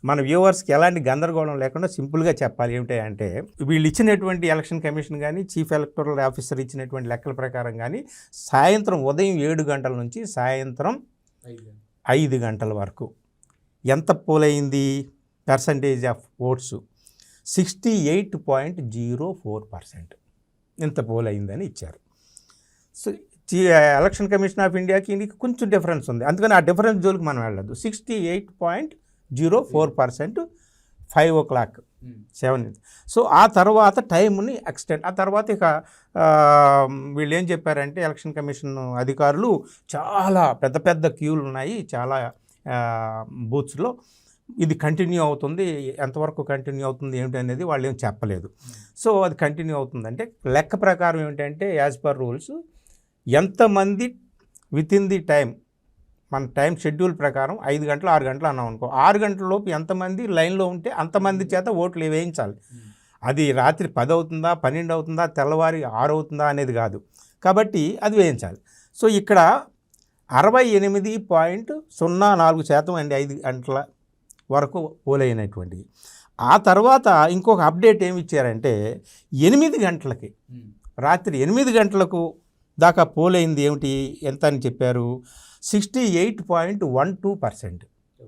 మన వ్యూవర్స్కి ఎలాంటి గందరగోళం లేకుండా సింపుల్గా చెప్పాలి ఏమిటి అంటే, వీళ్ళు ఇచ్చినటువంటి ఎలక్షన్ కమిషన్ కానీ చీఫ్ ఎలక్టోరల్ ఆఫీసర్ ఇచ్చినటువంటి లెక్కల ప్రకారం కానీ సాయంత్రం ఉదయం 7 గంటల నుంచి సాయంత్రం 5 గంటల వరకు ఎంత పోలైంది పర్సంటేజ్ ఆఫ్ ఓట్స్ 68.04%. ఇంత పోలైందని ఇచ్చారు. సో ఎలక్షన్ కమిషన్ ఆఫ్ ఇండియాకి ఇండికి కొంచెం డిఫరెన్స్ ఉంది, అందుకని ఆ డిఫరెన్స్ జోలికి మనం వెళ్ళదు. 68.04% 5 o'clock 7. సో ఆ తర్వాత టైంని ఎక్స్టెండ్, ఆ తర్వాత ఇక వీళ్ళు ఏం చెప్పారంటే ఎలక్షన్ కమిషన్ అధికారులు చాలా పెద్ద పెద్ద క్యూలు ఉన్నాయి చాలా బూత్స్లో, ఇది కంటిన్యూ అవుతుంది, ఎంతవరకు కంటిన్యూ అవుతుంది ఏమిటి అనేది వాళ్ళు ఏం చెప్పలేదు. సో అది కంటిన్యూ అవుతుందంటే లెక్క ప్రకారం ఏమిటంటే యాజ్ పర్ రూల్స్ ఎంతమంది విత్ ఇన్ ది టైం, మన టైం షెడ్యూల్ ప్రకారం 5 గంటలు 6 గంటలు అన్నాం అనుకో, 6 గంటల లోపు ఎంతమంది లైన్లో ఉంటే అంతమంది చేత ఓట్లు వేయించాలి. అది రాత్రి 10 అవుతుందా 12 అవుతుందా తెల్లవారి 6 అవుతుందా అనేది కాదు, కాబట్టి అది వేయించాలి. సో ఇక్కడ 68.04% అండి 5 గంటల వరకు పోలైనటువంటిది. ఆ తర్వాత ఇంకొక అప్డేట్ ఏమి ఇచ్చారంటే 8 గంటలకి, రాత్రి 8 గంటలకు దాకా పోలైంది ఏమిటి ఎంత అని చెప్పారు, 68.12%.